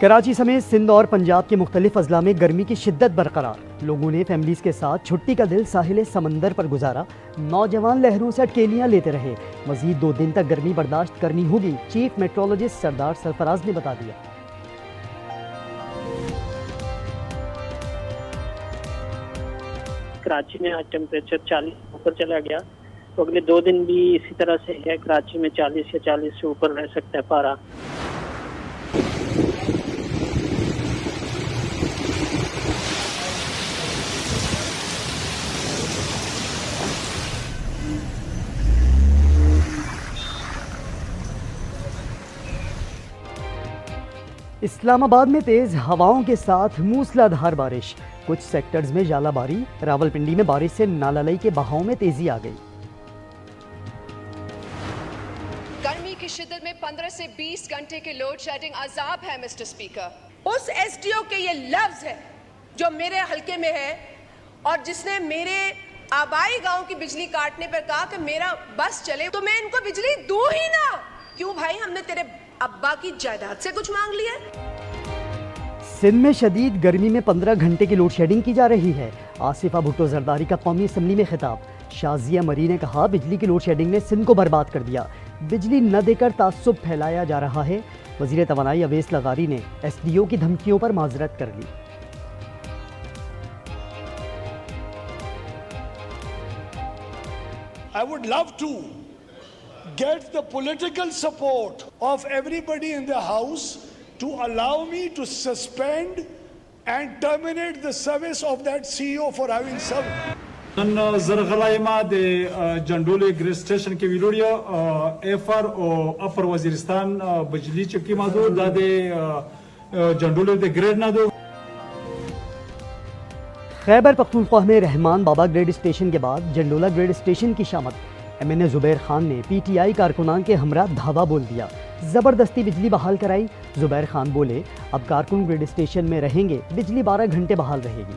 کراچی سمیت سندھ اور پنجاب کے مختلف اضلاع میں گرمی کی شدت برقرار، لوگوں نے فیملیز کے ساتھ چھٹی کا دل ساحل سمندر پر گزارا، نوجوان لہروں سے اٹکیلیاں لیتے رہے۔ مزید 2 دن تک گرمی برداشت کرنی ہوگی، چیف میٹرولوجسٹ سردار سرفراز نے بتا دیا۔ کراچی میں آج ٹیمپریچر 40 اوپر چلا گیا، تو اگلے 2 دن بھی اسی طرح سے ہے، کراچی میں 40 یا 40 سے اوپر رہ سکتا ہے پارا۔ اسلام آباد میں تیز ہواؤں کے ساتھ موسلا دھار بارش، کچھ سیکٹرز میں ژالہ باری، راولپنڈی میں بارش سے نالہ لئی کے بہاؤ میں تیزی آ گئی۔ گرمی کی شدت میں 15 سے 20 گھنٹے کے لوڈ شیڈنگ عذاب ہے مسٹر اسپیکر۔ اس ایس ڈی او کے یہ لفظ ہے جو میرے حلقے میں ہے اور جس نے میرے آبائی گاؤں کی بجلی کاٹنے پر کہا کہ میرا بس چلے تو میں ان کو بجلی دوں ہی نہ۔ کیوں بھائی، ہم نے تیرے ابا کی جائیداد سے کچھ مانگ لیا؟ سندھ میں شدید گرمی میں 15 گھنٹے کی لوڈ شیڈنگ کی جا رہی ہے۔ آصفہ بھٹو زرداری کا قومی اسمبلی میں خطاب، شازیہ مری نے کہا بجلی کی لوڈ شیڈنگ نے سندھ کو برباد کر دیا، بجلی نہ دے کر تعصب پھیلایا جا رہا ہے۔ وزیر توانائی اویس لغاری نے ایس ڈی او کی دھمکیوں پر معذرت کر لی۔ I would love to get the political support of everybody in the House to allow me to suspend and terminate the service of that CEO for having served. نن زرغلای ما د جندولې ګریډ station کې ویلوړیا افر او اپر وزیرستان بجلی چکی مادو د جندولې د ګریډ نه دو۔ خیبر پختونخوا میں رحمان بابا گریڈ اسٹیشن کے بعد جنڈولا گریڈ اسٹیشن کی شامت، ایم این اے زبیر خان نے پی ٹی آئی کارکنان کے ہمراہ دھاوا بول دیا، زبردستی بجلی بحال کرائی۔ زبیر خان بولے اب کارکن گریڈ اسٹیشن میں رہیں گے، بجلی 12 گھنٹے بحال رہے گی۔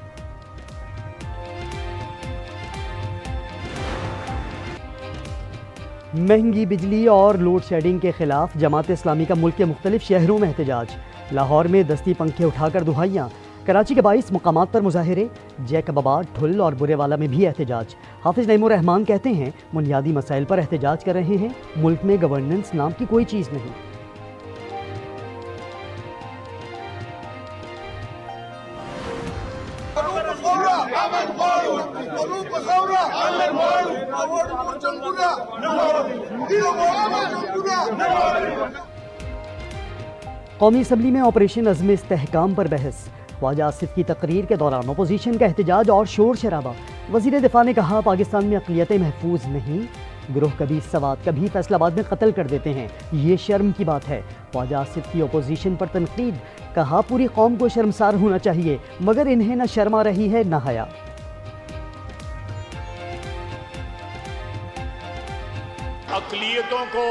مہنگی بجلی اور لوڈ شیڈنگ کے خلاف جماعت اسلامی کا ملک کے مختلف شہروں میں احتجاج، لاہور میں دستی پنکھے اٹھا کر دہائیاں، کراچی کے 22 مقامات پر مظاہرے، جیکب آباد، ٹھل اور برے والا میں بھی احتجاج۔ حافظ نعیم الرحمان کہتے ہیں بنیادی مسائل پر احتجاج کر رہے ہیں، ملک میں گورننس نام کی کوئی چیز نہیں۔ قومی اسمبلی میں آپریشن عزم استحکام پر بحث، خواجہ آصف کی تقریر کے دوران اپوزیشن کا احتجاج اور شور شرابہ۔ وزیر دفاع نے کہا پاکستان میں اقلیتیں محفوظ نہیں، گروہ کبھی سوات کبھی فیصل آباد میں قتل کر دیتے ہیں، یہ شرم کی بات ہے۔ خواجہ آصف کی اپوزیشن پر تنقید، کہا پوری قوم کو شرمسار ہونا چاہیے مگر انہیں نہ شرم آ رہی ہے نہ حیا۔ اقلیتوں کو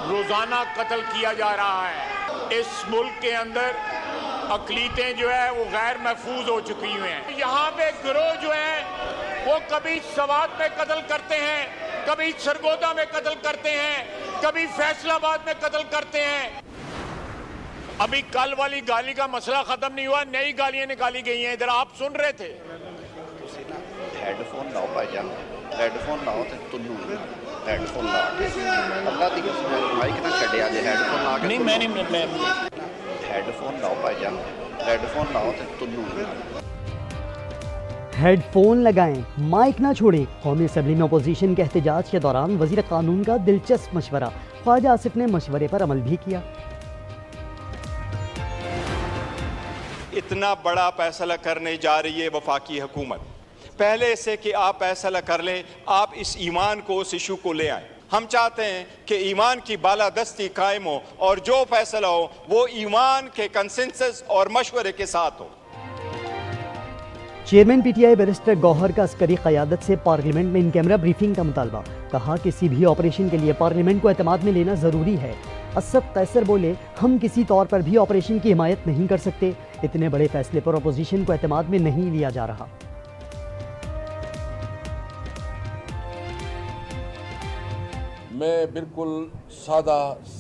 روزانہ قتل کیا جا رہا ہے، اس ملک کے اندر اقلیتیں جو ہے وہ غیر محفوظ ہو چکی ہوئی ہیں۔ یہاں پہ گروہ جو ہیں وہ کبھی سوات میں قتل کرتے ہیں، کبھی سرگودا میں قتل کرتے ہیں، کبھی فیصل آباد میں قتل کرتے ہیں۔ ابھی کل والی گالی کا مسئلہ ختم نہیں ہوا، نئی گالیاں نکالی گئی ہیں، ادھر آپ سن رہے تھے۔ ہیڈ فون لاؤ بھائی جان، ہیڈ فون لاؤ تے تنو ہیڈ فون لا کے اللہ دی قسم مائک نہ چھڈیا جے، ہیڈ فون لا کے نہیں میں ہیڈ فون لاؤ بھائی جان، ہیڈ فون لاؤ تے تنو ہیڈ فون لگائیں، مائک نہ چھوڑیں۔ قومی اسمبلی میں اپوزیشن کے احتجاج کے دوران وزیر قانون کا دلچسپ مشورہ، خواجہ آصف نے مشورے پر عمل بھی کیا۔ اتنا بڑا فیصلہ کرنے جا رہی ہے وفاقی حکومت، پہلے سے کہ آپ فیصلہ کر لیں، آپ اس ایمان کو، اس ایشو کو لے آئیں۔ ہم چاہتے ہیں کہ ایمان کی بالادستی قائم ہو اور جو فیصلہ ہو وہ ایمان کے کنسنسس اور مشورے کے ساتھ ہو۔ Chairman P T I barrister Gohar کا عسکری قیادت سے پارلیمنٹ میں ان کیمرہ بریفنگ کا مطالبہ، کہا کسی بھی آپریشن کے لیے پارلیمنٹ کو اعتماد میں لینا ضروری ہے۔ اسد قیصر بولے ہم کسی طور پر بھی آپریشن کی حمایت نہیں کر سکتے، اتنے بڑے فیصلے پر اپوزیشن کو اعتماد میں نہیں لیا جا رہا۔ میں بالکل سادہ